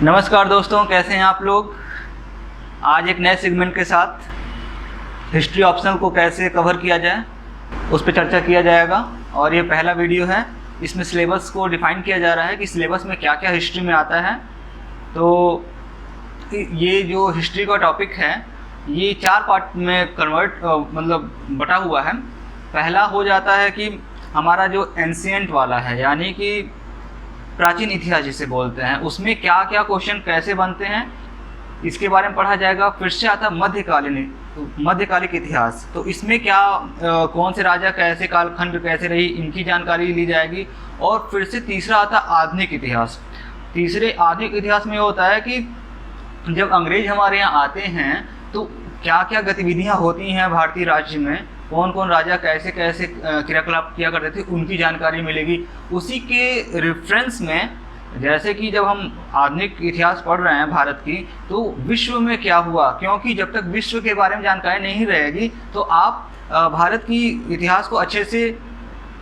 नमस्कार दोस्तों, कैसे हैं आप लोग। आज एक नए सेगमेंट के साथ हिस्ट्री ऑप्शनल को कैसे कवर किया जाए उस पर चर्चा किया जाएगा। और ये पहला वीडियो है, इसमें सिलेबस को डिफाइन किया जा रहा है कि सिलेबस में क्या क्या हिस्ट्री में आता है। तो ये जो हिस्ट्री का टॉपिक है ये 4 पार्ट में मतलब बटा हुआ है। पहला हो जाता है कि हमारा जो एंशिएंट वाला है, यानी कि प्राचीन इतिहास जिसे बोलते हैं, उसमें क्या क्या क्वेश्चन कैसे बनते हैं इसके बारे में पढ़ा जाएगा। फिर से आता मध्यकालिक इतिहास, तो इसमें क्या कौन से राजा कैसे कालखंड कैसे रही, इनकी जानकारी ली जाएगी। और फिर से तीसरा आता आधुनिक इतिहास। तीसरे आधुनिक इतिहास में होता है कि जब अंग्रेज हमारे यहाँ आते हैं तो क्या क्या गतिविधियाँ होती हैं भारतीय राज्य में, कौन कौन राजा कैसे कैसे क्रियाकलाप किया करते थे, उनकी जानकारी मिलेगी। उसी के रेफरेंस में, जैसे कि जब हम आधुनिक इतिहास पढ़ रहे हैं भारत की, तो विश्व में क्या हुआ, क्योंकि जब तक विश्व के बारे में जानकारी नहीं रहेगी तो आप भारत की इतिहास को अच्छे से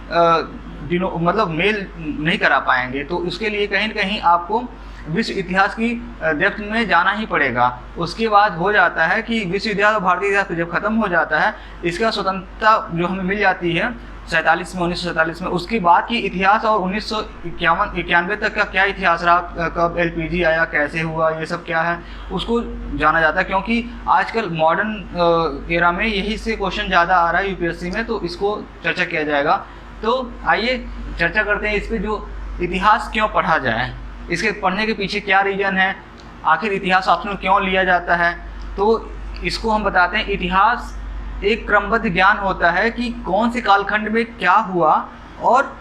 मतलब मेल नहीं करा पाएंगे। तो उसके लिए कहीं न कहीं आपको विश्व इतिहास की डेप्थ में जाना ही पड़ेगा। उसके बाद हो जाता है कि विश्व इतिहास और भारतीय इतिहास जब खत्म हो जाता है, इसका स्वतंत्रता जो हमें मिल जाती है 1947 में, उसके बाद की इतिहास और 1991 तक का क्या इतिहास रहा, कब एलपीजी आया, कैसे हुआ, ये सब क्या है, उसको जाना जाता है। क्योंकि आजकल मॉडर्न एरा में यही से क्वेश्चन ज़्यादा आ रहा है यूपीएससी में, तो इसको चर्चा किया जाएगा। तो आइए चर्चा करते हैं इस पर, जो इतिहास क्यों पढ़ा जाए, इसके पढ़ने के पीछे क्या रीज़न है, आखिर इतिहास ऑप्शन क्यों लिया जाता है। तो इसको हम बताते हैं। इतिहास एक क्रमबद्ध ज्ञान होता है कि कौन से कालखंड में क्या हुआ और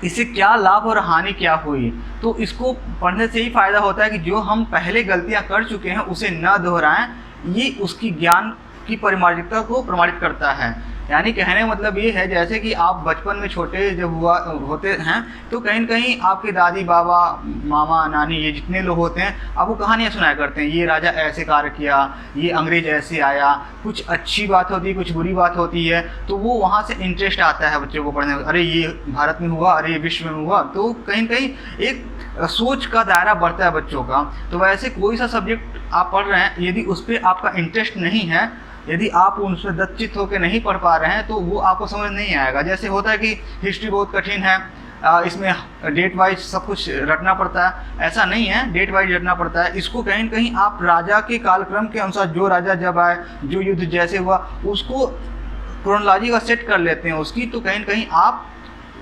इससे क्या लाभ और हानि क्या हुई। तो इसको पढ़ने से ही फ़ायदा होता है कि जो हम पहले गलतियां कर चुके हैं उसे न दोहराएं। ये उसकी ज्ञान की परिमार्जिकता को प्रमाणित करता है। यानी कहने का मतलब ये है, जैसे कि आप बचपन में छोटे जब होते हैं तो कहीं न कहीं आपके दादी बाबा मामा नानी ये जितने लोग होते हैं आपको कहानियाँ सुनाया करते हैं, ये राजा ऐसे कार्य किया, ये अंग्रेज ऐसे आया। कुछ अच्छी बात होती है, कुछ बुरी बात होती है, तो वो वहाँ से इंटरेस्ट आता है बच्चों को पढ़ने में। अरे ये भारत में हुआ, अरे ये विश्व में हुआ, तो कहीं न कहीं एक सोच का दायरा बढ़ता है बच्चों का। तो वैसे कोई सा सब्जेक्ट आप पढ़ रहे हैं, यदि उस पर आपका इंटरेस्ट नहीं है, यदि आप उनसे दत्चित होकर नहीं पढ़ पा रहे हैं, तो वो आपको समझ नहीं आएगा। जैसे होता है कि हिस्ट्री बहुत कठिन है, इसमें डेट वाइज सब कुछ रटना पड़ता है, ऐसा नहीं है, डेट वाइज रटना पड़ता है। इसको कहीं न कहीं आप राजा के कालक्रम के अनुसार, जो राजा जब आए, जो युद्ध जैसे हुआ, उसको क्रोनोलॉजी का सेट कर लेते हैं उसकी, तो कहीं न कहीं आप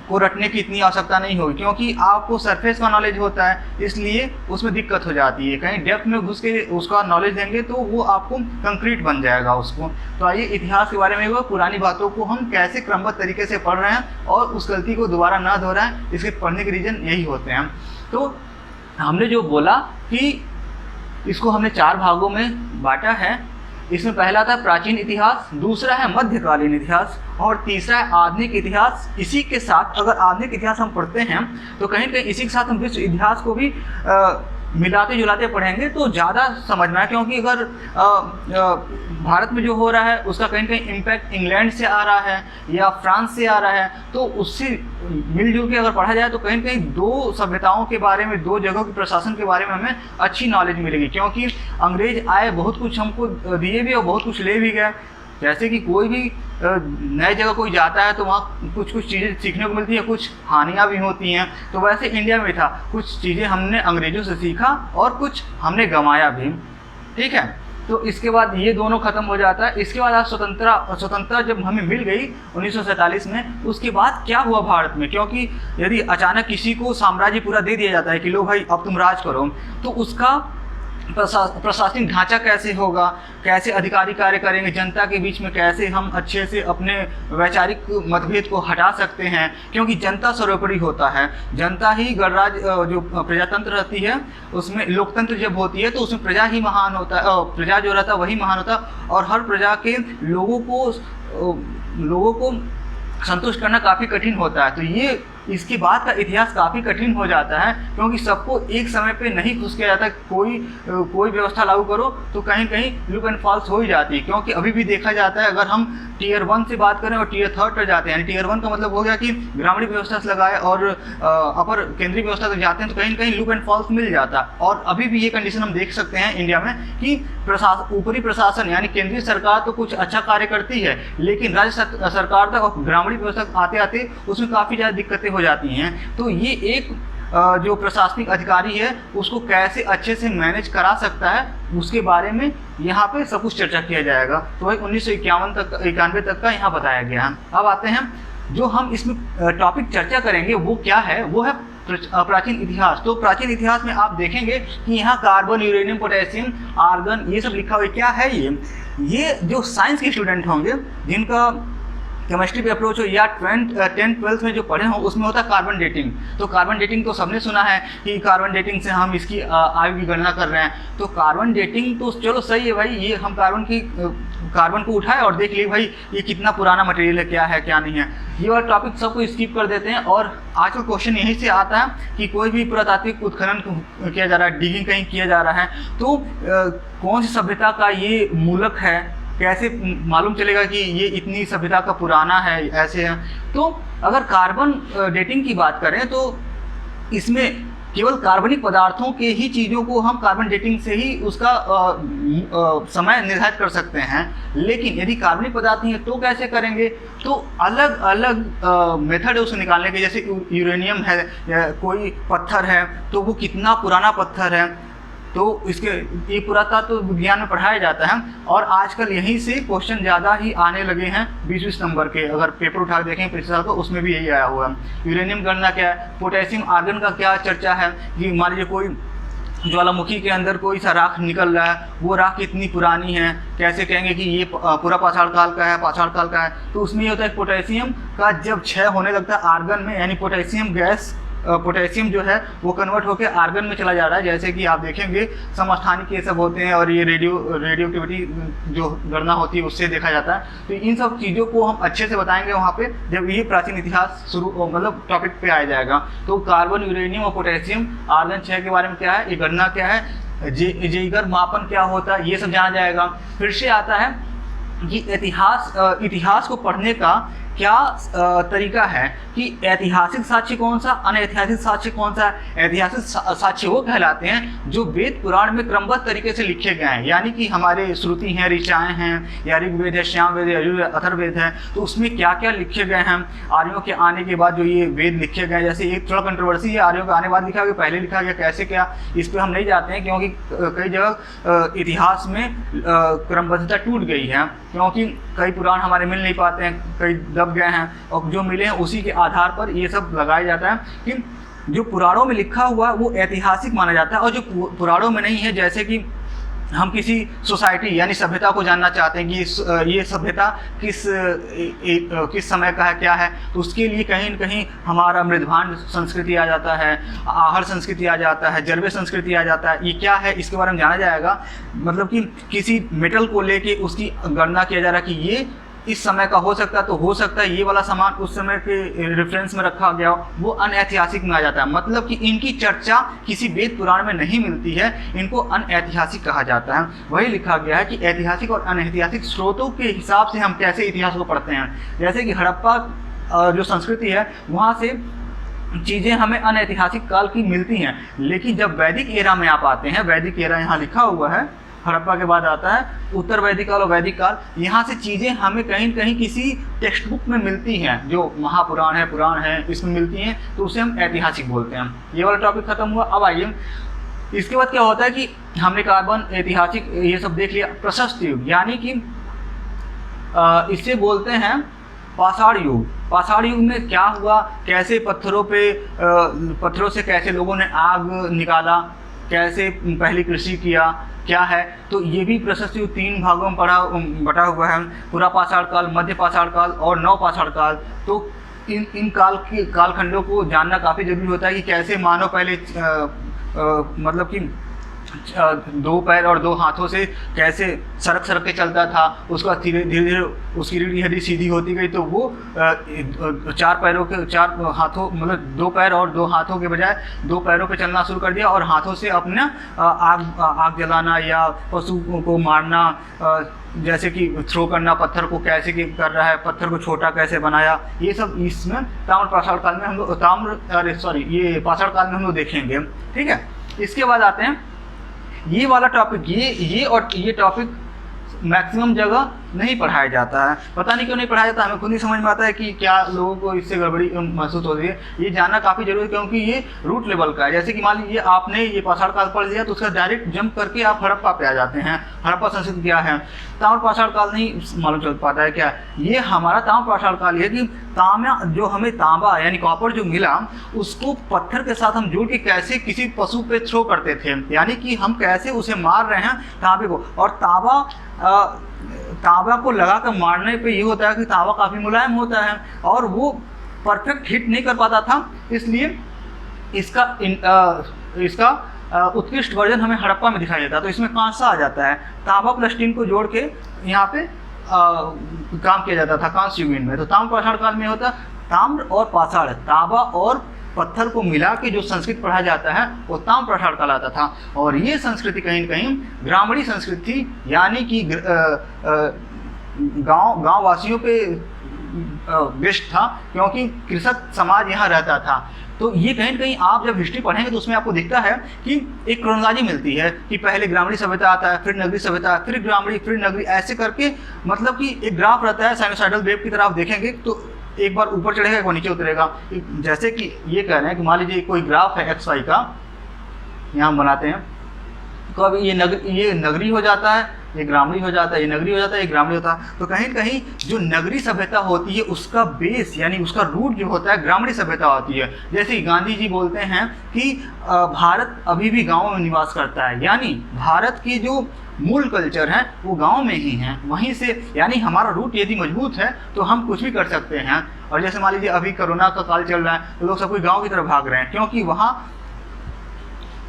को रटने की इतनी आवश्यकता नहीं होगी, क्योंकि आपको सरफेस का नॉलेज होता है, इसलिए उसमें दिक्कत हो जाती है। कहीं डेप्थ में घुस के उसका नॉलेज देंगे तो वो आपको कंक्रीट बन जाएगा उसको। तो आइए इतिहास के बारे में हुआ, पुरानी बातों को हम कैसे क्रमबद्ध तरीके से पढ़ रहे हैं और उस गलती को दोबारा ना दोहराएं, इसके पढ़ने के रीजन यही होते हैं। तो हमने जो बोला कि इसको हमने 4 भागों में बांटा है। इसमें पहला था प्राचीन इतिहास, दूसरा है मध्यकालीन इतिहास और तीसरा है आधुनिक इतिहास। इसी के साथ अगर आधुनिक इतिहास हम पढ़ते हैं तो कहीं न कहीं इसी के साथ हम विश्व इतिहास को भी मिलाते जुलाते पढ़ेंगे तो ज़्यादा समझ में आए। क्योंकि अगर भारत में जो हो रहा है उसका कहीं न कहीं इम्पैक्ट इंग्लैंड से आ रहा है या फ्रांस से आ रहा है, तो उससे मिलजुल के अगर पढ़ा जाए तो कहीं न कहीं 2 सभ्यताओं के बारे में, 2 जगहों के प्रशासन के बारे में हमें अच्छी नॉलेज मिलेगी। क्योंकि अंग्रेज आए, बहुत कुछ हमको दिए भी और बहुत कुछ ले भी गए। जैसे कि कोई भी नए जगह कोई जाता है तो वहाँ कुछ कुछ चीज़ें सीखने को मिलती है, कुछ हानियाँ भी होती हैं। तो वैसे इंडिया में था, कुछ चीज़ें हमने अंग्रेज़ों से सीखा और कुछ हमने गंवाया भी। ठीक है, तो इसके बाद ये दोनों खत्म हो जाता है। इसके बाद आप स्वतंत्रता जब हमें मिल गई 1947 में, उसके बाद क्या हुआ भारत में। क्योंकि यदि अचानक किसी को साम्राज्य पूरा दे दिया जाता है कि लो भाई अब तुम राज करो, तो उसका प्रशासनिक ढांचा कैसे होगा, कैसे अधिकारी कार्य करेंगे, जनता के बीच में कैसे हम अच्छे से अपने वैचारिक मतभेद को हटा सकते हैं। क्योंकि जनता सर्वोपरि होता है, जनता ही गणराज्य, जो प्रजातंत्र रहती है उसमें, लोकतंत्र जब होती है तो उसमें प्रजा ही महान होता है, प्रजा जो रहता है वही महान होता है। और हर प्रजा के लोगों को संतुष्ट करना काफ़ी कठिन होता है। तो ये इसके बाद का इतिहास काफ़ी कठिन हो जाता है, क्योंकि सबको एक समय पे नहीं घुस किया जाता। कोई व्यवस्था लागू करो तो कहीं कहीं लूप एंड फॉल्स हो ही जाती है, क्योंकि अभी भी देखा जाता है, अगर हम टीयर 1 से बात करें और टीयर 3 पर जाते हैं, यानी टीयर 1 का मतलब हो गया कि ग्रामीण व्यवस्था से लगाए और अपर केंद्रीय व्यवस्था तक जाते हैं, तो कहीं कहीं लूप एंड फॉल्स मिल जाता है। और अभी भी ये कंडीशन हम देख सकते हैं इंडिया में कि ऊपरी प्रशासन यानी केंद्रीय सरकार तो कुछ अच्छा कार्य करती है, लेकिन राज्य सरकार तक और ग्रामीण व्यवस्था तक आते आते उसमें काफ़ी ज़्यादा दिक्कतें हो जाती हैं। तो ये एक जो प्रशासनिक अधिकारी है उसको कैसे अच्छे से मैनेज करा सकता है, उसके बारे में यहाँ पे सब कुछ चर्चा किया जाएगा। तो वही 1991 तक का यहाँ बताया गया है। अब आते हैं जो हम इसमें टॉपिक चर्चा करेंगे वो क्या है, वो है प्राचीन इतिहास। तो प्राचीन इतिहास में आप देखेंगे कि यहाँ कार्बन, यूरेनियम, पोटेशियम, आर्गन ये सब लिखा हुआ है। क्या है ये जो साइंस के स्टूडेंट होंगे जिनका केमिस्ट्री पे अप्रोच हो या 10th-12th में जो पढ़े हों, उसमें होता है कार्बन डेटिंग। तो कार्बन डेटिंग तो सबने सुना है कि कार्बन डेटिंग से हम इसकी आयु की गणना कर रहे हैं। तो कार्बन डेटिंग तो चलो सही है भाई, ये हम कार्बन को उठाए और देख लिए भाई ये कितना पुराना मटेरियल है, क्या है क्या नहीं है। ये वाला टॉपिक सबको स्किप कर देते हैं और आजकल क्वेश्चन यहीं से आता है कि कोई भी पुरातात्विक उत्खनन किया जा रहा है, डिगिंग कहीं किया जा रहा है, तो कौन सी सभ्यता का ये मूलक है, कैसे मालूम चलेगा कि ये इतनी सभ्यता का पुराना है, ऐसे है। तो अगर कार्बन डेटिंग की बात करें तो इसमें केवल कार्बनिक पदार्थों के ही चीज़ों को हम कार्बन डेटिंग से ही उसका समय निर्धारित कर सकते हैं। लेकिन यदि कार्बनिक पदार्थ नहीं है तो कैसे करेंगे? तो अलग अलग मेथड है उसको निकालने के। जैसे यूरेनियम है या कोई पत्थर है तो वो कितना पुराना पत्थर है, तो इसके ये पुरातत्व विज्ञान में पढ़ाया जाता है। और आजकल यहीं से क्वेश्चन ज़्यादा ही आने लगे हैं 20-20 नंबर के। अगर पेपर उठा के देखें पिछले साल को, उसमें भी यही आया हुआ है। यूरेनियम गणना क्या है, पोटेशियम आर्गन का क्या चर्चा है कि मान लीजिए कोई ज्वालामुखी के अंदर कोई सा राख निकल रहा है, वो राख कितनी पुरानी है, कैसे कहेंगे कि ये पूरा पाषाण काल का है, पाषाण काल का है। तो उसमें ये होता है पोटेशियम का जब क्षय होने लगता है आर्गन में, यानी पोटेशियम गैस, पोटेशियम जो है वो कन्वर्ट होकर आर्गन में चला जा रहा है। जैसे कि आप देखेंगे समस्थानिक ये सब होते हैं और ये रेडियो एक्टिविटी जो गणना होती है उससे देखा जाता है। तो इन सब चीज़ों को हम अच्छे से बताएंगे वहाँ पे जब ये प्राचीन इतिहास शुरू मतलब टॉपिक पे आ जाएगा। तो कार्बन, यूरेनियम और पोटेशियम आर्गन 6 के बारे में क्या है, ये गणना क्या है, जेइगर मापन क्या होता है, ये सब जाना जाएगा। फिर से आता है कि इतिहास को पढ़ने का क्या तरीका है कि ऐतिहासिक साक्ष्य कौन सा, अनऐतिहासिक साक्ष्य कौन सा है। ऐतिहासिक साक्ष्य वो कहलाते हैं जो वेद पुराण में क्रमबद्ध तरीके से लिखे गए हैं, यानी कि हमारे श्रुति हैं, ऋचाएँ हैं, या ऋग्वेद है, श्यामवेद है, यजुर्वेद, अथर्ववेद है, तो उसमें क्या क्या लिखे गए हैं। आर्यों के आने के बाद जो ये वेद लिखे गए, जैसे एक थोड़ा कंट्रोवर्सी है, आर्यों के आने के बाद लिखा गया, पहले लिखा गया, कैसे क्या, इस पर हम नहीं जाते हैं, क्योंकि कई जगह इतिहास में क्रमबद्धता टूट गई है, क्योंकि कई पुराण हमारे मिल नहीं पाते हैं, कई दब गए हैं, और जो मिले हैं उसी के आधार पर ये सब लगाया जाता है कि जो पुराणों में लिखा हुआ वो ऐतिहासिक माना जाता है, और जो पुराणों में नहीं है, जैसे कि हम किसी सोसाइटी यानी सभ्यता को जानना चाहते हैं कि ये सभ्यता किस समय का है, क्या है, तो उसके लिए कहीं न कहीं हमारा मृदभांड संस्कृति आ जाता है, आहर संस्कृति आ जाता है, जरवे संस्कृति आ जाता है। ये क्या है इसके बारे में जाना जाएगा। मतलब कि किसी मेटल को लेके उसकी गणना किया जा रहा है कि ये इस समय का हो सकता है, तो हो सकता है ये वाला सामान उस समय के रेफरेंस में रखा गया हो, वो अनऐतिहासिक में आ जाता है। मतलब कि इनकी चर्चा किसी वेद पुराण में नहीं मिलती है, इनको अनऐतिहासिक कहा जाता है। वही लिखा गया है कि ऐतिहासिक और अनऐतिहासिक स्रोतों के हिसाब से हम कैसे इतिहास को पढ़ते हैं। जैसे कि हड़प्पा जो संस्कृति है वहाँ से चीज़ें हमें अनऐतिहासिक काल की मिलती हैं, लेकिन जब वैदिक एरा में आप आते हैं, वैदिक एरा यहाँ लिखा हुआ है, हड़प्पा के बाद आता है उत्तर वैदिक काल और वैदिक काल, यहाँ से चीज़ें हमें कहीं न कहीं किसी टेक्स्ट बुक में मिलती हैं, जो महापुराण है, पुराण है, इसमें मिलती हैं, तो उसे हम ऐतिहासिक बोलते हैं। ये वाला टॉपिक खत्म हुआ। अब आइए इसके बाद क्या होता है कि हमने कार्बन, ऐतिहासिक ये सब देख लिया। प्रशस्त युग यानी कि इसे बोलते हैं पाषाण युग। पाषाण युग में क्या हुआ, कैसे पत्थरों से कैसे लोगों ने आग निकाला, कैसे पहली कृषि किया, क्या है, तो ये भी प्रशस्त युग 3 भागों में बटा हुआ है। पूरा पाषाण काल, मध्य पाषाण काल और नव पाषाण काल। तो इन कालखंडों को जानना काफ़ी जरूरी होता है कि कैसे मानव पहले मतलब कि दो पैर और दो हाथों से कैसे सरक सरक के चलता था, उसका धीरे धीरे उसकी रीढ़ की हड्डी सीधी होती गई तो वो चार हाथों मतलब दो पैर और दो हाथों के बजाय दो पैरों पे चलना शुरू कर दिया और हाथों से अपना आग जलाना या पशु को मारना, जैसे कि थ्रो करना, पत्थर को कैसे कर रहा है, पत्थर को छोटा कैसे बनाया, ये सब इसमें ताम्र पाषाण काल में हम लोग ये पाषाण काल में हम लोग देखेंगे। ठीक है, इसके बाद आते हैं ये वाला टॉपिक, ये टॉपिक मैक्सिमम जगह नहीं पढ़ाया जाता है। पता नहीं क्यों नहीं पढ़ाया जाता, हमें खुद नहीं समझ में आता है कि क्या लोगों को इससे गड़बड़ी महसूस होती है। ये जानना काफ़ी जरूरी है क्योंकि ये रूट लेवल का है। जैसे कि मान लीजिए आपने ये पाषाण काल पढ़ लिया तो उसका डायरेक्ट जंप करके आप हड़प्पा पे आ जाते हैं। हड़प्पा संस्कृति क्या है, ताम्र पाषाण काल नहीं मालूम चल पाता है क्या, ये हमारा ताम्र पाषाण काल है कि तांबा जो हमें तांबा यानी कॉपर जो मिला उसको पत्थर के साथ हम जोड़ के कैसे किसी पशु पे थ्रो करते थे, यानी कि हम कैसे उसे मार रहे हैं तांबे को। और तांबा को लगा कर मारने पे ये होता है कि तांबा काफ़ी मुलायम होता है और वो परफेक्ट हिट नहीं कर पाता था, इसलिए इसका उत्कृष्ट वर्जन हमें हड़प्पा में दिखाई देता है। तो इसमें कांसा आ जाता है, तांबा प्लस टिन को जोड़ के यहाँ पे काम किया जाता था कांस्य युग में। तो ताम्र पाषाण काल में होता ताम्र और पाषाण, तांबा और पत्थर को मिला के जो संस्कृत पढ़ा जाता है वो ताम्र पाषाण कहलाता था। और ये संस्कृति कहीं न कहीं ग्रामीण संस्कृति यानी कि गांव वासियों पे बेस्ड था क्योंकि कृषक समाज यहाँ रहता था। तो ये कहीं न कहीं आप जब हिस्ट्री पढ़ेंगे तो उसमें आपको दिखता है कि एक क्रोनोलॉजी मिलती है कि पहले ग्रामीण सभ्यता आता है, फिर नगरी सभ्यता, फिर ग्रामीण, फिर नगरी, ऐसे करके मतलब कि एक ग्राफ रहता है साइनोसॉइडल वेव की तरह आप देखेंगे तो एक बार ऊपर चढ़ेगा एक बार नीचे उतरेगा। जैसे कि ये कह रहे हैं कि मान लीजिए कोई ग्राफ है एक्स वाई का, यहाँ हम बनाते हैं तो अब ये नगरी हो जाता है, ये ग्रामीण हो जाता है, ये नगरी हो जाता है, ये ग्रामीण होता है। तो कहीं न कहीं जो नगरी सभ्यता होती है उसका बेस यानी उसका रूट जो होता है ग्रामीण सभ्यता होती है। जैसे कि गांधी जी बोलते हैं कि भारत अभी भी गाँव में निवास करता है, यानी भारत की जो मूल कल्चर है वो गांव में ही है, वहीं से यानी हमारा रूट यदि मजबूत है तो हम कुछ भी कर सकते हैं। और जैसे मान लीजिए अभी कोरोना का काल चल रहा है तो लोग सब कोई गाँव की तरफ भाग रहे हैं क्योंकि वहाँ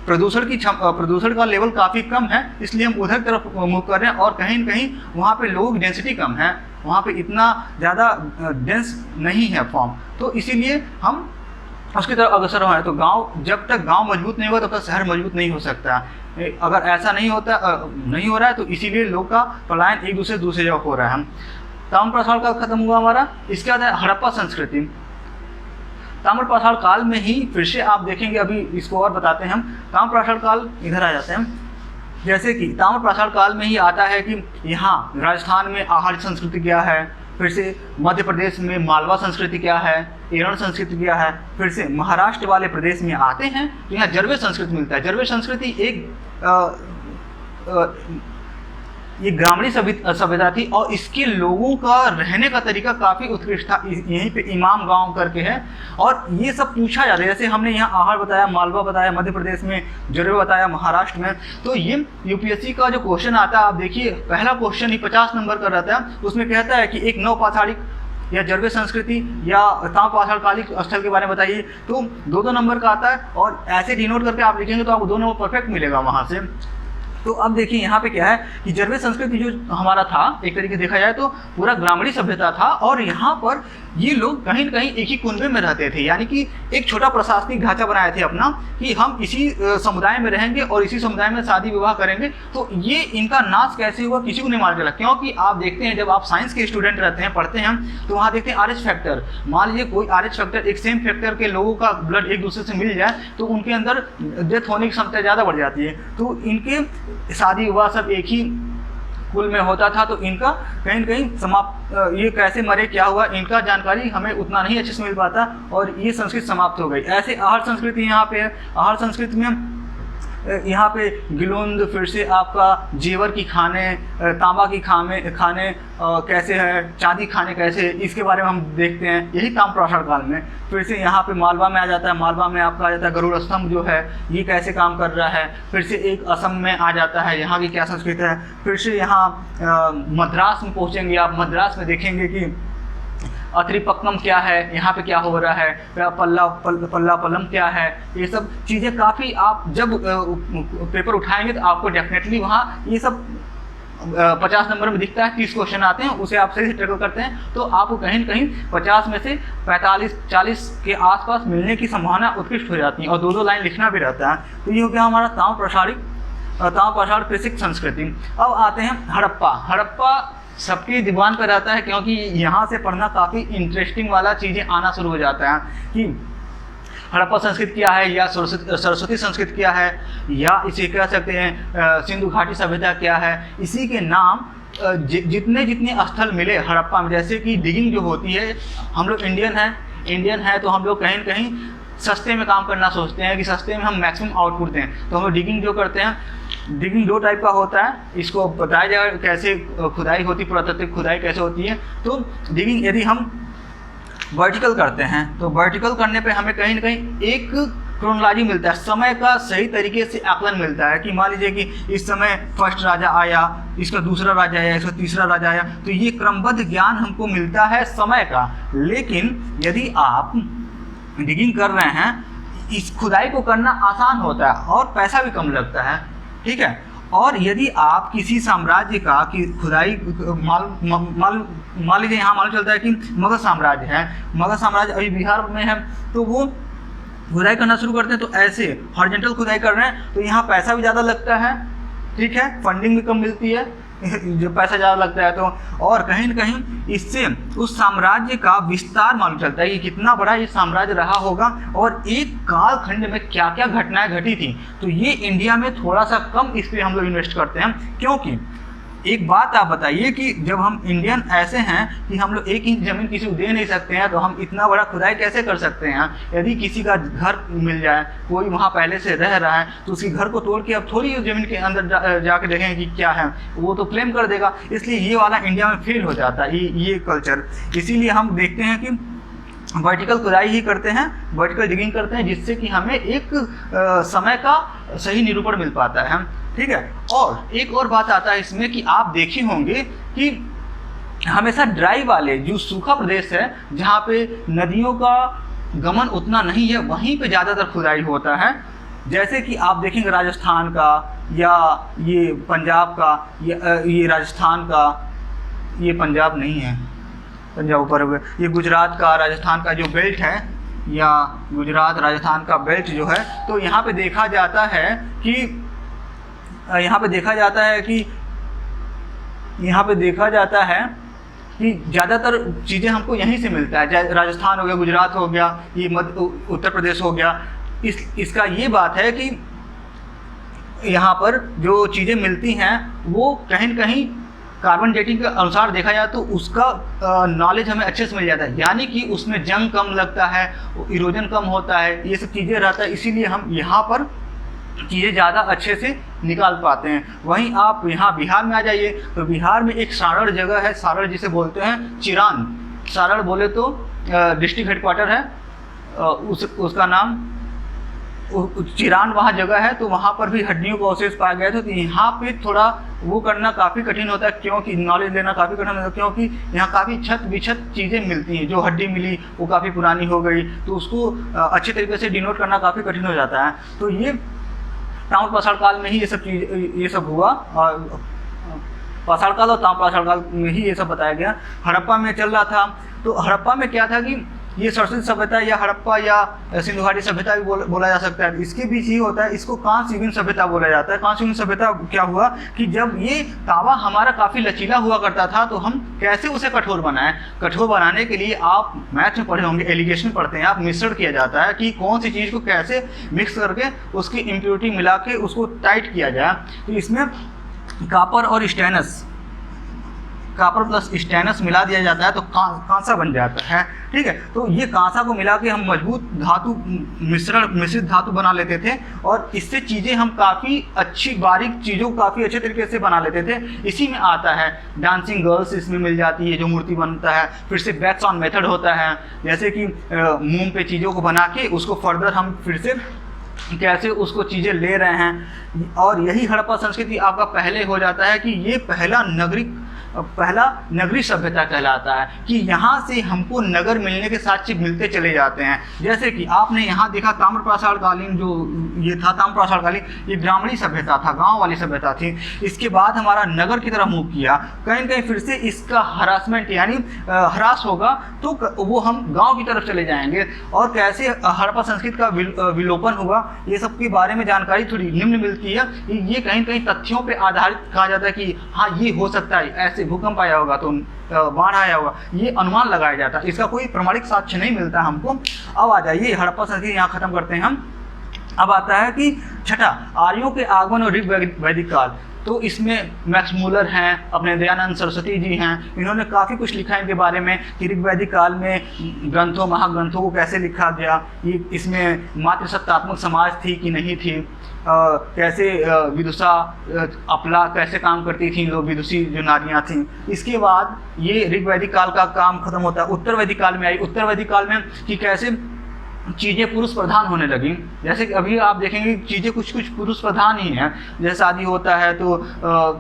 प्रदूषण का लेवल काफ़ी कम है, इसलिए हम उधर तरफ मूव कर रहे हैं। और कहीं न कहीं वहाँ पे लोग डेंसिटी कम है, वहाँ पे इतना ज़्यादा डेंस नहीं है फॉर्म, तो इसीलिए हम उसकी तरफ अग्रसर हो रहे हैं। तो गांव, जब तक गांव मजबूत नहीं होगा तब तक शहर मजबूत नहीं हो सकता। अगर ऐसा नहीं हो रहा है तो इसीलिए लोग का पलायन एक दूसरे जगह हो रहा है। ताम्र पाषाण काल खत्म हुआ हमारा। इसके बाद है हड़प्पा संस्कृति। ताम्र पाषाण काल में ही फिर से आप देखेंगे, अभी इसको और बताते हैं हम। ताम्र पाषाण काल इधर आ जाते हैं। जैसे कि ताम्र पाषाण काल में ही आता है कि यहाँ राजस्थान में आहार संस्कृति क्या है, फिर से मध्य प्रदेश में मालवा संस्कृति क्या है, एरण संस्कृति क्या है, फिर से महाराष्ट्र वाले प्रदेश में आते हैं तो यहाँ जरवे संस्कृति मिलता है। जरवे संस्कृति ये ग्रामीण सभ्यता थी और इसके लोगों का रहने का तरीका काफ़ी उत्कृष्ट था। यहीं पे इमाम गांव करके है और ये सब पूछा जाता है। जैसे हमने यहाँ आहार बताया, मालवा बताया, मध्य प्रदेश में जरवे बताया, महाराष्ट्र में। तो ये यूपीएससी का जो क्वेश्चन आता है, आप देखिए पहला क्वेश्चन ही 50 नंबर का रहता है, उसमें कहता है कि एक नवपाषाणिक या जरवे संस्कृति या ताम्र पाषाण कालिक स्थल के बारे में बताइए। तो 2-2 नंबर का आता है और ऐसे डिनोट करके आप लिखेंगे तो आपको 2 नंबर परफेक्ट मिलेगा वहाँ से। तो अब देखिए यहाँ पे क्या है कि जरवे संस्कृति जो हमारा था एक तरीके से देखा जाए तो पूरा ग्रामीण सभ्यता था और यहाँ पर ये लोग कहीं न कहीं एक ही कुनबे में रहते थे, यानी कि एक छोटा प्रशासनिक ढांचा बनाए थे अपना कि हम इसी समुदाय में रहेंगे और इसी समुदाय में शादी विवाह करेंगे। तो ये इनका नाश कैसे हुआ किसी को नहीं मालूम चला, क्योंकि आप देखते हैं जब आप साइंस के स्टूडेंट रहते हैं, पढ़ते हैं, तो वहाँ देखते हैं RH फैक्टर। मान लीजिए कोई RH फैक्टर, एक सेम फैक्टर के लोगों का ब्लड एक दूसरे से मिल जाए तो उनके अंदर डेथ होने की क्षमता ज़्यादा बढ़ जाती है। तो इनके शादी विवाह सब एक ही कुल में होता था, तो इनका कहीं न कहीं समाप्त, ये कैसे मरे क्या हुआ इनका जानकारी हमें उतना नहीं अच्छे से मिल पाता और ये संस्कृति समाप्त हो गई। ऐसे आहार संस्कृति यहाँ पे है। आहार संस्कृति में यहाँ पे गिलोंद, फिर से आपका जेवर की खाने, तांबा की खाने कैसे है, चांदी खाने कैसे, इसके बारे में हम देखते हैं यही ताम्र पाषाण काल में। फिर से यहाँ पे मालवा में आ जाता है, मालवा में आपका आ जाता है गरुड़ स्तंभ जो है ये कैसे काम कर रहा है। फिर से एक असम में आ जाता है, यहाँ की क्या संस्कृति है। फिर से यहाँ मद्रास में पहुँचेंगे आप, मद्रास में देखेंगे कि अत्रिपक्कम क्या है, यहाँ पे क्या हो रहा है, पल्ला पल्लम क्या है, ये सब चीज़ें काफ़ी आप जब पेपर उठाएंगे तो आपको डेफिनेटली वहाँ ये सब 50 नंबर में दिखता है, 30 क्वेश्चन आते हैं, उसे आप सही से टैकल करते हैं तो आपको कहीं न कहीं 50 में से 45-40 के आसपास मिलने की संभावना उत्कृष्ट हो जाती है, और 2-2 लाइन लिखना भी रहता है। तो ये हो गया हमारा ताम्र प्रसार कृषि संस्कृति। अब आते हैं हड़प्पा। हड़प्पा सबकी जुबान पर रहता है क्योंकि यहाँ से पढ़ना काफ़ी इंटरेस्टिंग वाला चीज़ें आना शुरू हो जाता है कि हड़प्पा संस्कृति क्या है, या सरस्वती संस्कृति क्या है, या इसे कह सकते हैं सिंधु घाटी सभ्यता क्या है। इसी के नाम जितने स्थल मिले हड़प्पा में, जैसे कि डिगिंग जो होती है, हम लोग इंडियन है तो हम लोग कहीं न कहीं सस्ते में काम करना सोचते हैं कि सस्ते में हम मैक्सिमम आउटपुट दें, तो हम लोग डिगिंग जो करते हैं, डिगिंग 2 टाइप का होता है, इसको बताया जाएगा कैसे खुदाई होती, पुरातात्विक खुदाई कैसे होती है। तो डिगिंग यदि हम वर्टिकल करते हैं तो वर्टिकल करने पे हमें कहीं न कहीं एक क्रोनोलॉजी मिलता है, समय का सही तरीके से आकलन मिलता है कि मान लीजिए कि इस समय फर्स्ट राजा आया, इसका दूसरा राजा आया, इसका तीसरा राजा आया, तो ये क्रमबद्ध ज्ञान हमको मिलता है समय का। लेकिन यदि आप डिगिंग कर रहे हैं, इस खुदाई को करना आसान होता है और पैसा भी कम लगता है, ठीक है। और यदि आप किसी साम्राज्य का कि खुदाई मान लीजिए यहाँ मालूम चलता है कि मगध साम्राज्य है, मगध साम्राज्य अभी बिहार में है, तो वो खुदाई करना शुरू करते हैं, तो ऐसे हॉरिजॉन्टल खुदाई कर रहे हैं तो यहाँ पैसा भी ज़्यादा लगता है, ठीक है, फंडिंग भी कम मिलती है जो पैसा ज़्यादा लगता है तो, और कहीं न कहीं इससे उस साम्राज्य का विस्तार मालूम चलता है कि कितना बड़ा ये साम्राज्य रहा होगा और एक कालखंड में क्या क्या घटनाएं घटी थी। तो ये इंडिया में थोड़ा सा कम इस पर हम लोग इन्वेस्ट करते हैं, क्योंकि एक बात आप बताइए कि जब हम इंडियन ऐसे हैं कि हम लोग 1 इंच ज़मीन किसी को दे नहीं सकते हैं, तो हम इतना बड़ा खुदाई कैसे कर सकते हैं। यदि किसी का घर मिल जाए, कोई वहाँ पहले से रह रहा है, तो उसके घर को तोड़ के अब थोड़ी उस ज़मीन के अंदर जाके देखें कि क्या है, वो तो क्लेम कर देगा। इसलिए ये वाला इंडिया में फेल हो जाता है ये कल्चर। इसीलिए हम देखते हैं कि वर्टिकल खुदाई ही करते हैं, वर्टिकल डिगिंग करते हैं, जिससे कि हमें एक समय का सही निरूपण मिल पाता है, ठीक है। और एक और बात आता है इसमें कि आप देखे होंगे कि हमेशा ड्राई वाले जो सूखा प्रदेश है, जहाँ पे नदियों का गमन उतना नहीं है, वहीं पे ज़्यादातर खुदाई होता है। जैसे कि आप देखेंगे राजस्थान का, या ये पंजाब का, या ये राजस्थान का, ये पंजाब नहीं है, पंजाब ऊपर हुए, ये गुजरात का, राजस्थान का जो बेल्ट है, या गुजरात राजस्थान का बेल्ट जो है, तो यहाँ पे देखा जाता है कि ज़्यादातर चीज़ें हमको यहीं से मिलता है। राजस्थान हो गया, गुजरात हो गया, ये उत्तर प्रदेश हो गया। इसका ये बात है कि यहाँ पर जो चीज़ें मिलती हैं वो कहीं न कहीं कार्बन डेटिंग के अनुसार देखा जाए तो उसका नॉलेज हमें अच्छे से मिल जाता है, यानी कि उसमें जंग कम लगता है, इरोजन कम होता है, ये सब चीज़ें रहता है, इसीलिए हम यहाँ पर चीज़ें ज़्यादा अच्छे से निकाल पाते हैं। वहीं आप यहाँ बिहार में आ जाइए तो बिहार में एक सारण जगह है, सारण जिसे बोलते हैं चिरान, सारण बोले तो डिस्ट्रिक्ट हेडक्वार्टर है, उसका नाम चिरान वहाँ जगह है, तो वहाँ पर भी हड्डियों का अवशेष पाया गया था। तो यहाँ पे थोड़ा वो करना काफ़ी कठिन होता है, क्योंकि नॉलेज लेना काफ़ी कठिन होता है, क्योंकि यहाँ काफ़ी छत बिछत चीज़ें मिलती हैं। जो हड्डी मिली वो काफ़ी पुरानी हो गई, तो उसको अच्छे तरीके से डिनोट करना काफ़ी कठिन हो जाता है। तो ये ताम्र पाषाण काल में ही ये सब हुआ, और पाषाण काल और ताम्र पाषाण काल में ही ये सब बताया गया। हड़प्पा में चल रहा था, तो हड़प्पा में क्या था कि ये सरस्वती सभ्यता या हड़प्पा या सिंधु घाटी सभ्यता भी बोला जा सकता है। इसके बीच ही होता है, इसको कांस्य युगीन सभ्यता बोला जाता है। कांस्य युगीन सभ्यता क्या हुआ कि जब ये तावा हमारा काफ़ी लचीला हुआ करता था, तो हम कैसे उसे कठोर बनाएं। कठोर बनाने के लिए आप मैथ में पढ़े होंगे, एलिगेशन पढ़ते हैं आप, मिश्रण किया जाता है कि कौन सी चीज़ को कैसे मिक्स करके उसकी इम्प्योरिटी मिला के उसको टाइट किया जाए। तो इसमें कापर और स्टेनस, कापर प्लस स्टेनस मिला दिया जाता है तो कांसा बन जाता है, ठीक है। तो ये कांसा को मिला के हम मजबूत धातु मिश्रित धातु बना लेते थे, और इससे चीज़ें हम काफ़ी अच्छी बारीक चीज़ों को काफ़ी अच्छे तरीके से बना लेते थे। इसी में आता है डांसिंग गर्ल्स, इसमें मिल जाती है जो मूर्ति बनता है। फिर से बैक्स ऑन मेथड होता है, जैसे कि मोम पे चीज़ों को बना के उसको फर्दर हम फिर से कैसे उसको चीज़ें ले रहे हैं। और यही हड़प्पा संस्कृति आपका पहले हो जाता है कि ये पहला पहला नगरी सभ्यता कहलाता है कि यहाँ से हमको नगर मिलने के साथ मिलते चले जाते हैं। जैसे कि आपने यहाँ देखा ताम्र प्रासाद कालीन, जो ये था ताम्र प्रासाद कालीन, ये ग्रामीण सभ्यता था, गांव वाली सभ्यता थी। इसके बाद हमारा नगर की तरफ मूव किया, कहीं कहीं फिर से इसका हरासमेंट यानी ह्रास होगा तो वो हम गांव की तरफ चले जाएंगे। और कैसे हड़प्पा संस्कृति का विलोपन हुआ, ये सब के बारे में जानकारी थोड़ी निम्न मिलती है। ये कहीं कहीं तथ्यों पे आधारित कहा जाता है कि हाँ ये हो सकता है, ऐसे भूकंप आया होगा तो बाढ़ आया होगा, ये अनुमान लगाया जाता है, इसका कोई प्रमाणिक साक्ष्य नहीं मिलता हमको। अब आ जाइए हड़प्पा संस्कृति यहाँ खत्म करते हैं हम। अब आता है कि छठा, आर्यों के आगमन और ऋग वैदिक काल। तो इसमें मैक्स मूलर हैं, अपने दयानंद सरस्वती जी हैं, इन्होंने काफ़ी कुछ लिखा है इनके बारे में कि ऋग वैदिक काल में ग्रंथों महाग्रंथों को कैसे लिखा गया, ये इसमें मातृसत्तात्मक समाज थी कि नहीं थी, कैसे विदुषा अपला कैसे काम करती थी, लोग विदुषी जो नारियाँ थीं। इसके बाद ये ऋग वैदिक काल का काम खत्म होता है, उत्तर वैदिक काल में आई। उत्तर वैदिक काल में कि कैसे चीज़ें पुरुष प्रधान होने लगी। जैसे कि अभी आप देखेंगे चीज़ें कुछ कुछ पुरुष प्रधान ही हैं। जैसे शादी होता है तो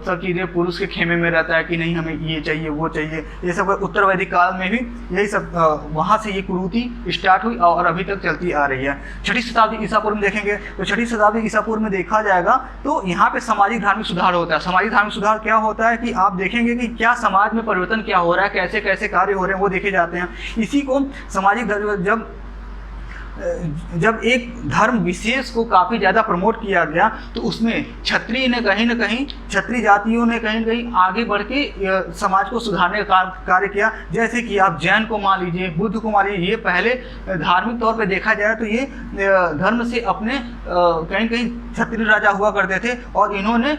सब चीज़ें पुरुष के खेमे में रहता है कि नहीं हमें ये चाहिए वो चाहिए, ये सब उत्तर वैदिक काल में भी यही सब वहाँ से ये कुरीति स्टार्ट हुई और अभी तक चलती आ रही है। छठी शताब्दी ईसा पूर्व में देखेंगे तो छठी शताब्दी ईसा पूर्व में देखा जाएगा तो यहाँ पे सामाजिक धार्मिक सुधार होता है। सामाजिक धार्मिक सुधार क्या होता है कि आप देखेंगे कि क्या समाज में परिवर्तन क्या हो रहा है, कैसे कैसे कार्य हो रहे हैं वो देखे जाते हैं। इसी को सामाजिक जब एक धर्म विशेष को काफ़ी ज़्यादा प्रमोट किया गया तो उसमें क्षत्रिय ने कहीं ना कहीं, क्षत्रिय जातियों ने कहीं ना कहीं आगे बढ़ के समाज को सुधारने का कार्य किया। जैसे कि आप जैन को मान लीजिए, बुद्ध को मान लीजिए, ये पहले धार्मिक तौर पे देखा जाए तो ये धर्म से अपने कहीं कहीं क्षत्रिय राजा हुआ करते थे और इन्होंने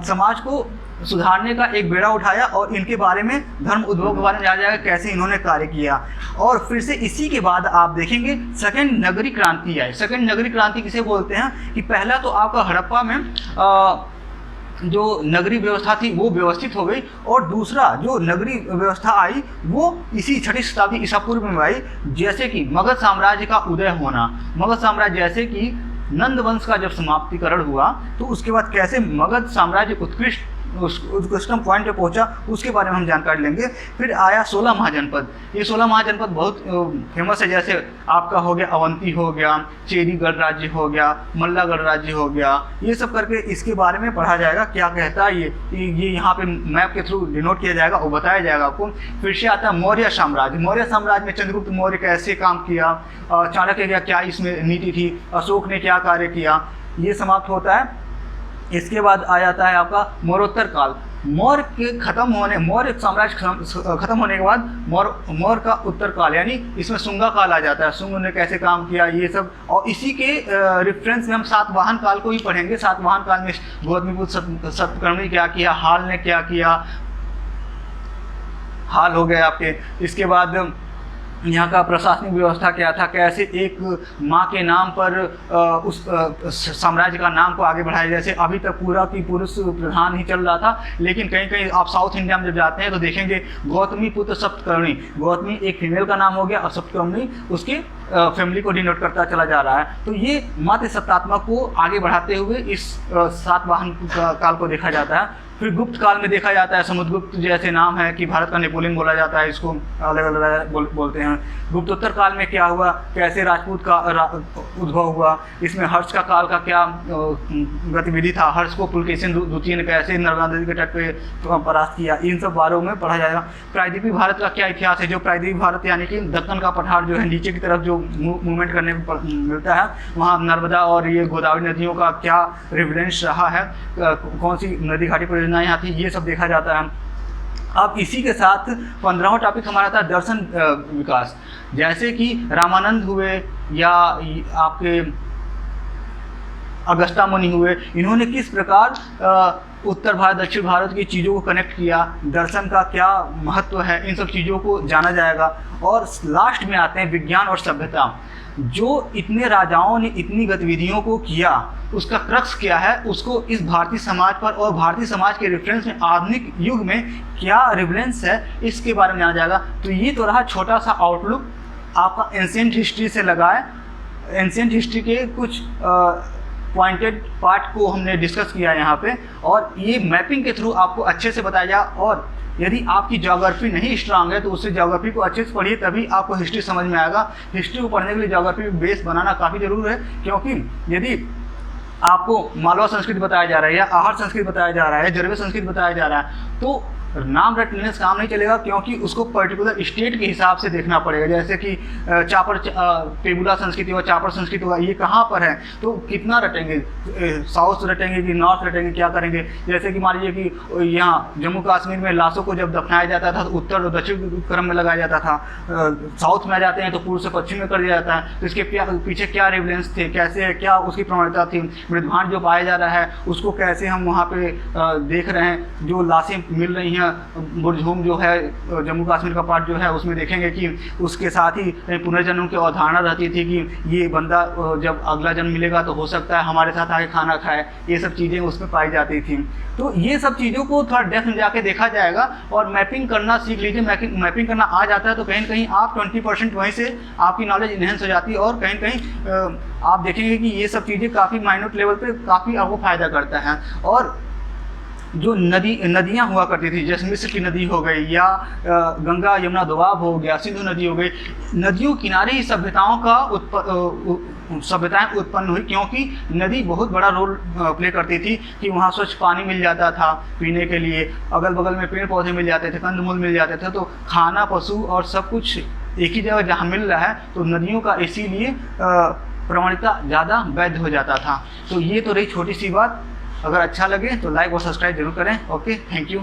समाज को सुधारने का एक बेड़ा उठाया और इनके बारे में धर्म उद्भव के बारे में जाना जाएगा कैसे इन्होंने कार्य किया। और फिर से इसी के बाद आप देखेंगे सेकंड नगरी क्रांति आई। सेकंड नगरी क्रांति किसे बोलते हैं कि पहला तो आपका हड़प्पा में जो नगरी व्यवस्था थी वो व्यवस्थित हो गई और दूसरा जो नगरी व्यवस्था आई वो इसी छठी शताब्दी ईसा पूर्व में आई। जैसे कि मगध साम्राज्य का उदय होना, मगध साम्राज्य जैसे कि नंद वंश का जब समाप्तिकरण हुआ तो उसके बाद कैसे मगध साम्राज्य उत्कृष्टतम पॉइंट पे पहुंचा उसके बारे में हम जानकारी लेंगे। फिर आया 16 महाजनपद। ये 16 महाजनपद बहुत फेमस है, जैसे आपका हो गया अवंती हो गया, चेरी गणराज्य हो गया, मल्ला गणराज्य हो गया, ये सब करके इसके बारे में पढ़ा जाएगा क्या कहता है ये यहाँ पे मैप के थ्रू डिनोट किया जाएगा और बताया जाएगा आपको। फिर से आता है मौर्य साम्राज्य। मौर्य साम्राज्य में चंद्रगुप्त मौर्य कैसे काम किया, चाणक्य का क्या इसमें नीति थी, अशोक ने क्या कार्य किया, ये समाप्त होता है। इसके बाद आ जाता है आपका मौर्योत्तर काल। मौर्य के खत्म होने, मौर्य साम्राज्य खत्म होने के बाद मौर्य का उत्तर काल यानी इसमें शुंगा काल आ जाता है। शुंग ने कैसे काम किया ये सब, और इसी के रेफरेंस में हम सातवाहन काल को ही पढ़ेंगे। सातवाहन काल में गौतमीपुत्र सतकर्णी क्या किया, हाल ने क्या किया, हाल हो गए आपके। इसके बाद यहाँ का प्रशासनिक व्यवस्था क्या था, कैसे एक माँ के नाम पर उस साम्राज्य का नाम को आगे बढ़ाया। जैसे अभी तक पूरा की पुरुष प्रधान ही चल रहा था, लेकिन कहीं कहीं आप साउथ इंडिया में जब जाते हैं तो देखेंगे गौतमी पुत्र सप्तकर्णी, गौतमी एक फीमेल का नाम हो गया और सप्तकर्णी उसके फैमिली को डिनोट करता चला जा रहा है। तो ये मातृ सत्तात्मक को आगे बढ़ाते हुए इस सातवाहन काल को देखा जाता है। फिर गुप्त काल में देखा जाता है, समुद्रगुप्त जैसे नाम है कि भारत का नेपोलियन बोला जाता है, इसको अलग अलग बोलते हैं। गुप्तोत्तर काल में क्या हुआ, कैसे राजपूत का उद्भव हुआ, इसमें हर्ष का काल का क्या गतिविधि था, हर्ष को पुलकेशिन द्वितीय ने कैसे नर्मदा नदी के तट पे परास्त किया, इन सब बारों में पढ़ा जाएगा। प्रायद्वीपीय भारत का क्या इतिहास है, जो प्रायद्वीपीय भारत यानी कि दक्कन का पठार जो है नीचे की तरफ जो मूवमेंट करने में मिलता है, वहाँ नर्मदा और ये गोदावरी नदियों का क्या रिवलेंस रहा है, कौन सी नदी घाटी परियोजना यहाँ थी, ये सब देखा जाता है। अब इसी के साथ 15वां टॉपिक हमारा था दर्शन विकास। जैसे कि रामानंद हुए या आपके अगस्ता मुनि हुए, इन्होंने किस प्रकार उत्तर भारत दक्षिण भारत की चीज़ों को कनेक्ट किया, दर्शन का क्या महत्व है, इन सब चीज़ों को जाना जाएगा। और लास्ट में आते हैं विज्ञान और सभ्यता। जो इतने राजाओं ने इतनी गतिविधियों को किया उसका क्रक्स क्या है, उसको इस भारतीय समाज पर और भारतीय समाज के रेफरेंस में आधुनिक युग में क्या रिवलेंस है, इसके बारे में जाना जाएगा। तो ये तो रहा छोटा सा आउटलुक आपका एंशिएंट हिस्ट्री से लगाए। एंशिएंट हिस्ट्री के कुछ पॉइंटेड पार्ट को हमने डिस्कस किया यहाँ पे, और ये मैपिंग के थ्रू आपको अच्छे से बताया जाए। और यदि आपकी ज्योग्राफी नहीं स्ट्रांग है तो उससे ज्योग्राफी को अच्छे से पढ़िए, तभी आपको हिस्ट्री समझ में आएगा। हिस्ट्री को पढ़ने के लिए ज्योग्राफी बेस बनाना काफ़ी जरूरी है, क्योंकि यदि आपको मालवा संस्कृति बताया जा रहा है या आहर संस्कृति बताया जा रहा है, जरवे संस्कृति बताया जा रहा है, तो नाम रट लेने से काम नहीं चलेगा, क्योंकि उसको पर्टिकुलर स्टेट के हिसाब से देखना पड़ेगा। जैसे कि चापर पेबुला संस्कृति और चापर संस्कृति होगा, ये कहाँ पर है, तो कितना रटेंगे, साउथ रटेंगे कि नॉर्थ रटेंगे, क्या करेंगे। जैसे कि मान लीजिए कि यहाँ जम्मू कश्मीर में लाशों को जब दफनाया जाता था तो उत्तर और दक्षिण क्रम में लगाया जाता था, साउथ में आ जाते हैं तो पूर्व से पश्चिम में कर दिया जाता है। तो इसके पीछे क्या रेफरेंस थे, कैसे क्या उसकी प्रमाणिकता थी, मृदभांड जो पाया जा रहा है उसको कैसे हम वहाँ पे देख रहे हैं, जो लाशें मिल रही हैं बुरजहूम जो है जम्मू कश्मीर का पार्ट जो है उसमें देखेंगे कि उसके साथ ही पुनर्जन्म की अवधारणा रहती थी कि ये बंदा जब अगला जन्म मिलेगा तो हो सकता है हमारे साथ आके खाना खाए, ये सब चीज़ें उसमें पाई जाती थी। तो ये सब चीज़ों को थोड़ा डेप्थ में जाके देखा जाएगा और मैपिंग करना सीख लीजिए। मैपिंग करना आ जाता है तो कहीं ना कहीं आप 20% वहीं से आपकी नॉलेज इन्हेंस हो जाती है, और कहीं ना कहीं आप देखेंगे कि ये सब चीज़ें काफ़ी माइन्यूट लेवल पे काफ़ी आपको फ़ायदा करता है। और जो नदियाँ हुआ करती थी, जैसे मिस्र की नदी हो गई या गंगा यमुना दोआब हो गया, सिंधु नदी हो गई, नदियों किनारे ही सभ्यताओं का सभ्यताएं उत्पन्न हुई, क्योंकि नदी बहुत बड़ा रोल प्ले करती थी कि वहाँ स्वच्छ पानी मिल जाता था पीने के लिए, अगल बगल में पेड़ पौधे मिल जाते थे, कंदमूल मिल जाते थे, तो खाना पशु और सब कुछ एक ही जगह जहाँ मिल रहा है, तो नदियों का इसीलिए प्रमाणिकता ज़्यादा वैध हो जाता था। तो ये तो रही छोटी सी बात। अगर अच्छा लगे तो लाइक और सब्सक्राइब जरूर करें। Okay, thank you.